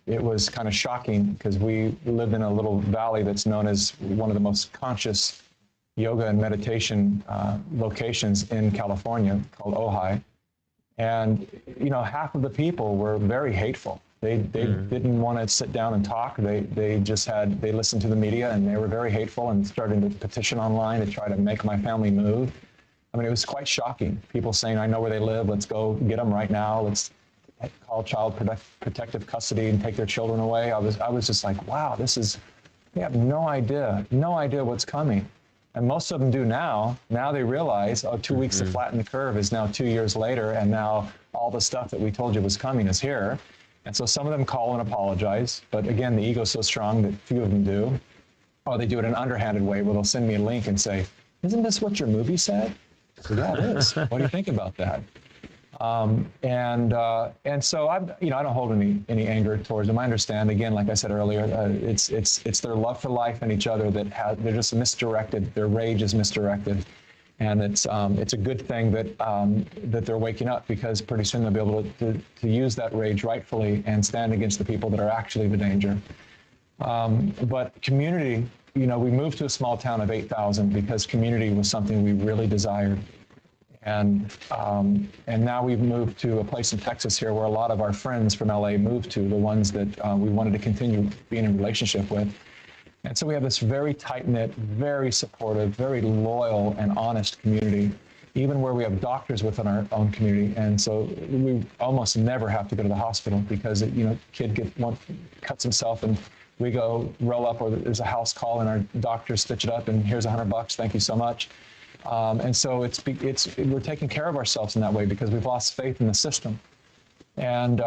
it was kind of shocking, because we lived in a little valley that's known as one of the most conscious yoga and meditation locations in California, called Ojai. And, half of the people were very hateful. They didn't want to sit down and talk. They listened to the media, and they were very hateful and started to petition online to try to make my family move. I mean, it was quite shocking. People saying, I know where they live. Let's go get them right now. Let's call child protective custody and take their children away. I was just like, wow, they have no idea what's coming. And most of them do now. Now they realize, 2 weeks to flatten the curve is now 2 years later, and now all the stuff that we told you was coming is here. And so some of them call and apologize, but again, the ego's so strong that few of them do. Or they do it in an underhanded way, where they'll send me a link and say, isn't this what your movie said? So yeah, it is. What do you think about that? And so I don't hold any anger towards them. I understand, again, like I said earlier, it's their love for life and each other they're just misdirected. Their rage is misdirected, and it's a good thing that they're waking up, because pretty soon they'll be able to use that rage rightfully and stand against the people that are actually the danger. But community, we moved to a small town of 8,000 because community was something we really desired. And now we've moved to a place in Texas here where a lot of our friends from LA moved to, the ones that we wanted to continue being in relationship with. And so we have this very tight-knit, very supportive, very loyal and honest community, even where we have doctors within our own community. And so we almost never have to go to the hospital because, kid cuts himself and we go roll up, or there's a house call and our doctors stitch it up and here's $100, thank you so much. And so we're taking care of ourselves in that way because we've lost faith in the system. And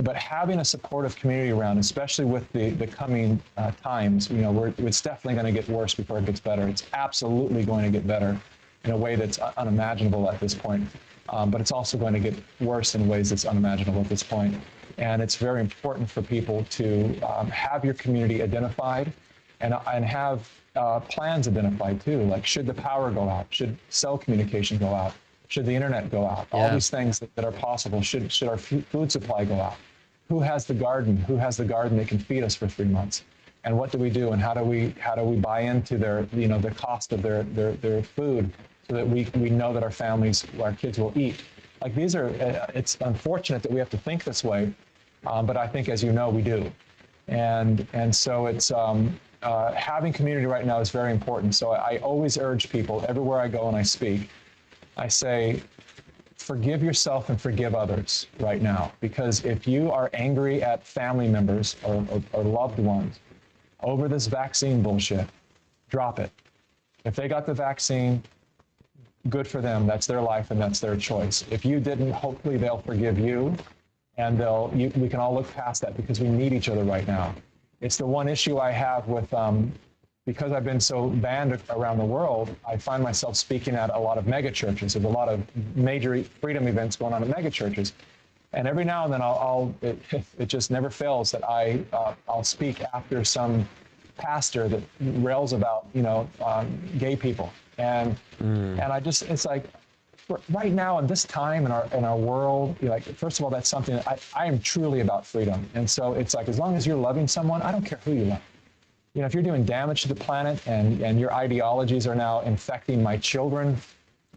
but having a supportive community around, especially with the coming times, it's definitely going to get worse before it gets better. It's absolutely going to get better in a way that's unimaginable at this point. But it's also going to get worse in ways that's unimaginable at this point. And it's very important for people to have your community identified and have plans identified too. Like, should the power go out? Should cell communication go out? Should the internet go out? All these things that are possible. Should our food supply go out? Who has the garden? Who has the garden that can feed us for 3 months? And what do we do? And how do we buy into their the cost of their food so that we know that our kids will eat? Like, these are it's unfortunate that we have to think this way, but I think, as you know, we do. And so it's having community right now is very important. So I always urge people everywhere I go and I speak. I say, forgive yourself and forgive others right now. Because if you are angry at family members or loved ones over this vaccine bullshit, drop it. If they got the vaccine, good for them. That's their life and that's their choice. If you didn't, hopefully they'll forgive you, and we can all look past that because we need each other right now. It's the one issue I have with because I've been so banned around the world, I find myself speaking at a lot of mega churches. There's a lot of major freedom events going on at mega churches. And every now and then it just never fails that I'll speak after some pastor that rails about, gay people. And I just, it's like, right now in this time in our world, first of all, that's something that I am truly about freedom. And so it's like, as long as you're loving someone, I don't care who you love. If you're doing damage to the planet and your ideologies are now infecting my children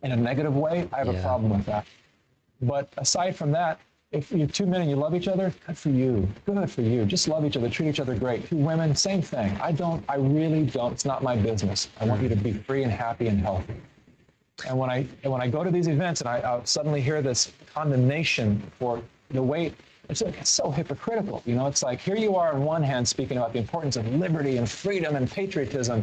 in a negative way, I have a problem with that. But aside from that, if you're 2 men and you love each other, good for you. Good for you. Just love each other, treat each other great. 2 women, same thing. I really don't. It's not my business. I want you to be free and happy and healthy. And when I go to these events and I suddenly hear this condemnation for the way, it's so hypocritical. It's like, here you are on one hand speaking about the importance of liberty and freedom and patriotism,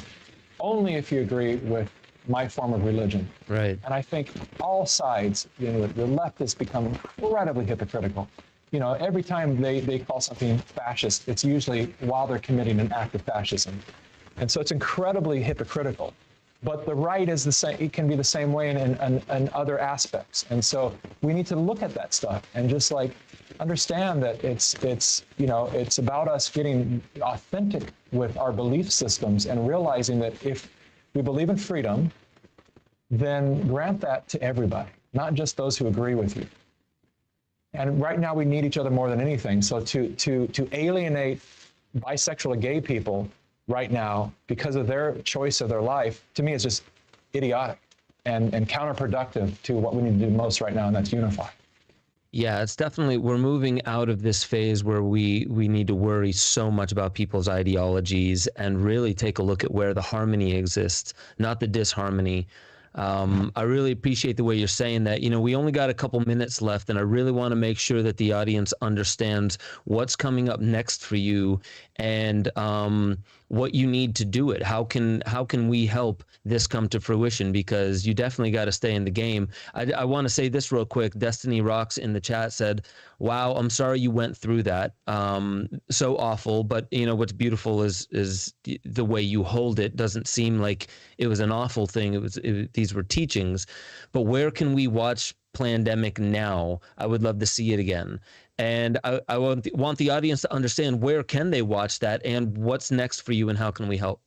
only if you agree with my form of religion. Right. And I think all sides, the leftists become incredibly hypocritical. Every time they call something fascist, it's usually while they're committing an act of fascism. And so it's incredibly hypocritical. But the right is the same. It can be the same way in other aspects. And so we need to look at that stuff and just understand that it's about us getting authentic with our belief systems and realizing that if we believe in freedom, then grant that to everybody, not just those who agree with you. And right now we need each other more than anything. So to alienate bisexual and gay people right now because of their choice of their life, to me, is just idiotic and counterproductive to what we need to do most right now, and that's unify. Yeah, it's definitely, we're moving out of this phase where we need to worry so much about people's ideologies and really take a look at where the harmony exists, not the disharmony. I really appreciate the way you're saying that. We only got a couple minutes left, and I really want to make sure that the audience understands what's coming up next for you and what you need to do it. How can we help this come to fruition? Because you definitely got to stay in the game. I want to say this real quick. Destiny Rocks in the chat said, "Wow, I'm sorry you went through that. So awful." But what's beautiful is the way you hold it. Doesn't seem like it was an awful thing. These were teachings. But where can we watch Plandemic now? I would love to see it again. And I want the audience to understand, where can they watch that and what's next for you and how can we help?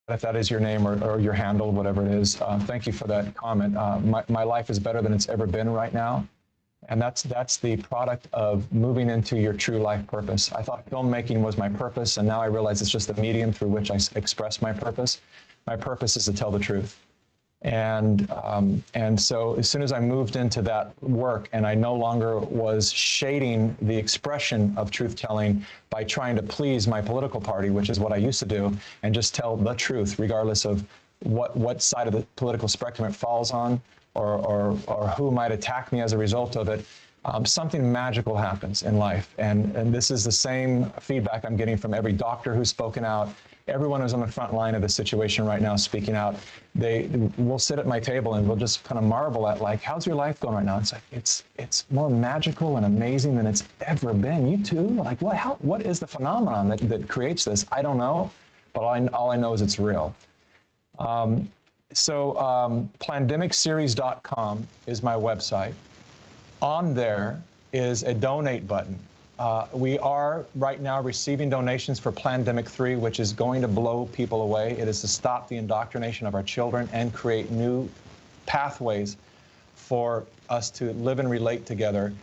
If that is your name or your handle, whatever it is, thank you for that comment. My life is better than it's ever been right now. And that's the product of moving into your true life purpose. I thought filmmaking was my purpose, and now I realize it's just the medium through which I express my purpose. My purpose is to tell the truth. And so as soon as I moved into that work and I no longer was shading the expression of truth-telling by trying to please my political party, which is what I used to do, and just tell the truth regardless of what side of the political spectrum it falls on or who might attack me as a result of it, something magical happens in life. And this is the same feedback I'm getting from every doctor who's spoken out. Everyone who's on the front line of the situation right now speaking out, we'll sit at my table and we'll just kind of marvel at, like, how's your life going right now? It's like, it's more magical and amazing than it's ever been. You too? Like, what is the phenomenon that creates this? I don't know, but all I know is it's real. Plandemicseries.com is my website. On there is a donate button. We are right now receiving donations for Plandemic 3, which is going to blow people away. It is to stop the indoctrination of our children and create new pathways for us to live and relate together,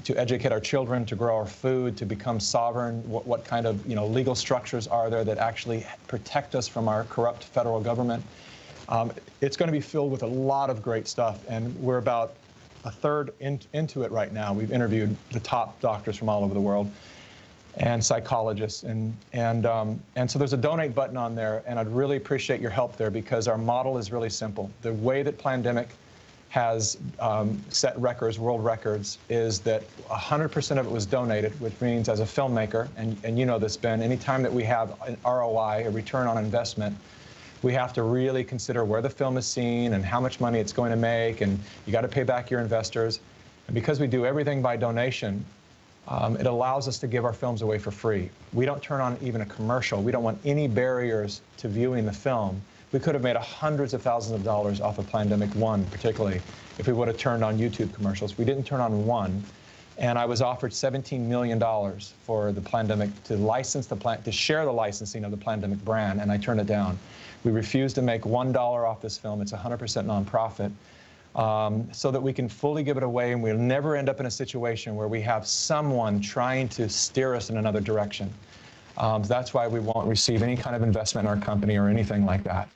to educate our children, to grow our food, to become sovereign. What kind of legal structures are there that actually protect us from our corrupt federal government? It's going to be filled with a lot of great stuff, and we're about a third into it right now. We've interviewed the top doctors from all over the world and psychologists, and so there's a donate button on there, and I'd really appreciate your help there because our model is really simple. The way that Plandemic has set records, world records, is that 100% of it was donated, which means as a filmmaker, and you know this, Ben, anytime that we have an ROI, a return on investment, we have to really consider where the film is seen and how much money it's going to make, and you got to pay back your investors. And because we do everything by donation, it allows us to give our films away for free. We don't turn on even a commercial. We don't want any barriers to viewing the film. We could have made hundreds of thousands of dollars off of Plandemic 1, particularly, if we would have turned on YouTube commercials. We didn't turn on one. And I was offered $17 million for the Plandemic to license to share the licensing of the Plandemic brand, and I turned it down. We refused to make $1 off this film. It's 100% nonprofit, so that we can fully give it away, and we'll never end up in a situation where we have someone trying to steer us in another direction. That's why we won't receive any kind of investment in our company or anything like that.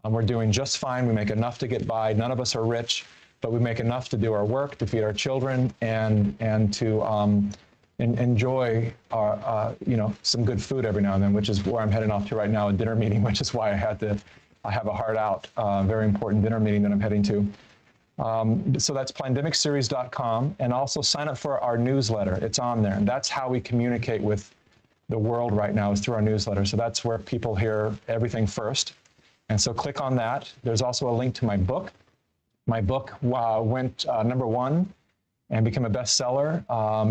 We're doing just fine. We make enough to get by. None of us are rich, but we make enough to do our work, to feed our children, and to enjoy our, some good food every now and then, which is where I'm heading off to right now, a dinner meeting, which is why I have a heart out, very important dinner meeting that I'm heading to. So that's plandemicseries.com, and also sign up for our newsletter. It's on there, and that's how we communicate with the world right now, is through our newsletter. So that's where people hear everything first. And so click on that. There's also a link to my book. My book went #1 and became a bestseller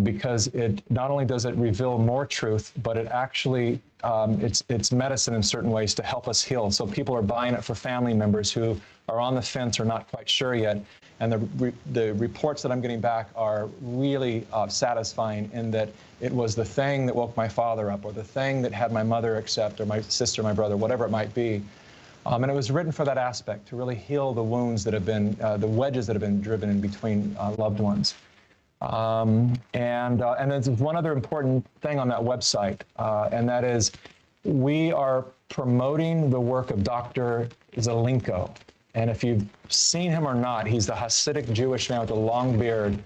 because it not only does it reveal more truth, but it actually, it's medicine in certain ways to help us heal. So people are buying it for family members who are on the fence or not quite sure yet. And the reports that I'm getting back are really satisfying, in that it was the thing that woke my father up, or the thing that had my mother accept, or my sister, my brother, whatever it might be. And it was written for that aspect, to really heal the wounds that have been, the wedges that have been driven in between loved ones. And there's one other important thing on that website, and that is we are promoting the work of Dr. Zelenko. And if you've seen him or not, he's the Hasidic Jewish man with a long beard.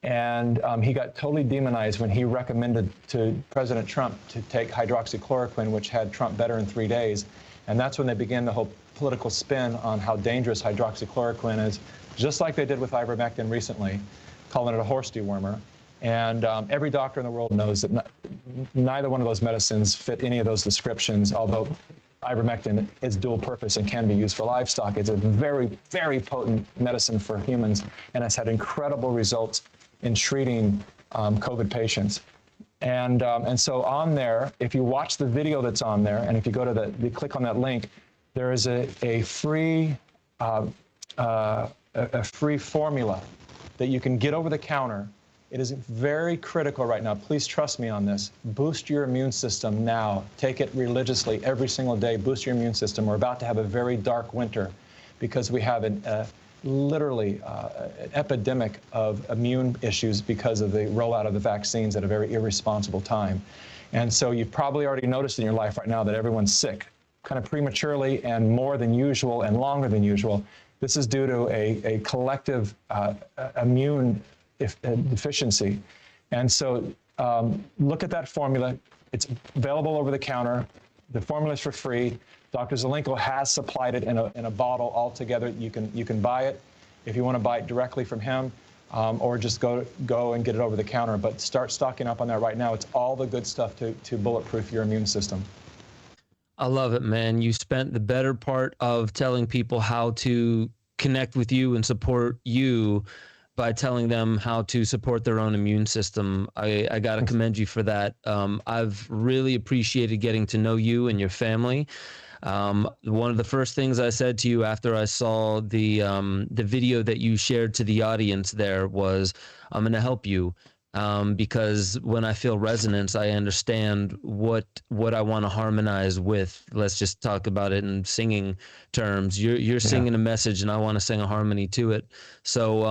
And he got totally demonized when he recommended to President Trump to take hydroxychloroquine, which had Trump better in 3 days. And that's when they began the whole political spin on how dangerous hydroxychloroquine is, just like they did with ivermectin recently, calling it a horse dewormer. And every doctor in the world knows that neither one of those medicines fit any of those descriptions, although ivermectin is dual purpose and can be used for livestock. It's a very, very potent medicine for humans, and has had incredible results in treating COVID patients. And so on there, if you watch the video that's on there, and if you go to you click on that link, there is a free formula that you can get over the counter. It is very critical right now. Please trust me on this. Boost your immune system now. Take it religiously every single day. Boost your immune system. We're about to have a very dark winter because we have literally an epidemic of immune issues because of the rollout of the vaccines at a very irresponsible time. And so you've probably already noticed in your life right now that everyone's sick, kind of prematurely and more than usual and longer than usual. This is due to a collective immune deficiency. And so look at that formula. It's available over the counter. The formula is for free. Dr. Zelenko has supplied it in a bottle altogether. You can buy it if you want to buy it directly from him, or just go and get it over the counter. But start stocking up on that right now. It's all the good stuff to bulletproof your immune system. I love it, man. You spent the better part of telling people how to connect with you and support you by telling them how to support their own immune system. I got to commend you for that. I've really appreciated getting to know you and your family. One of the first things I said to you after I saw the video that you shared to the audience there was, I'm going to help you. Because when I feel resonance, I understand what I want to harmonize with. Let's just talk about it in singing terms. You're singing a message, and I want to sing a harmony to it. So,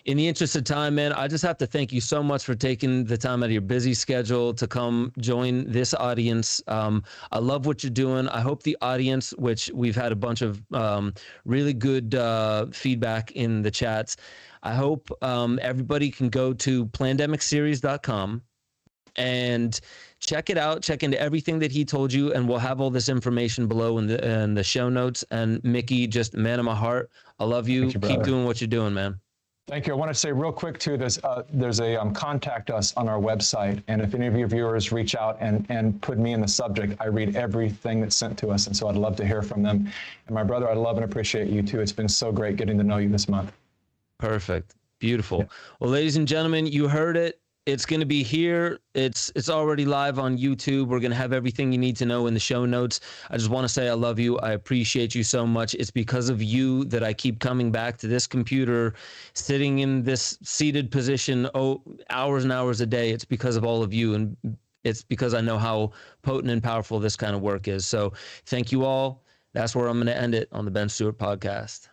in the interest of time, man, I just have to thank you so much for taking the time out of your busy schedule to come join this audience. I love what you're doing. I hope the audience, which we've had a bunch of really good feedback in the chats. I hope everybody can go to plandemicseries.com and check it out, check into everything that he told you, and we'll have all this information below in the show notes. And Mikki, just man of my heart, I love you. Keep doing what you're doing, man. Thank you. I want to say real quick, too, there's a contact us on our website. And if any of your viewers reach out and put me in the subject, I read everything that's sent to us. And so I'd love to hear from them. And my brother, I love and appreciate you, too. It's been so great getting to know you this month. Perfect. Beautiful. Yeah. Well, ladies and gentlemen, you heard it. It's going to be here. It's already live on YouTube. We're going to have everything you need to know in the show notes. I just want to say I love you. I appreciate you so much. It's because of you that I keep coming back to this computer, sitting in this seated position, hours and hours a day. It's because of all of you. And it's because I know how potent and powerful this kind of work is. So thank you all. That's where I'm going to end it on the Ben Stewart podcast.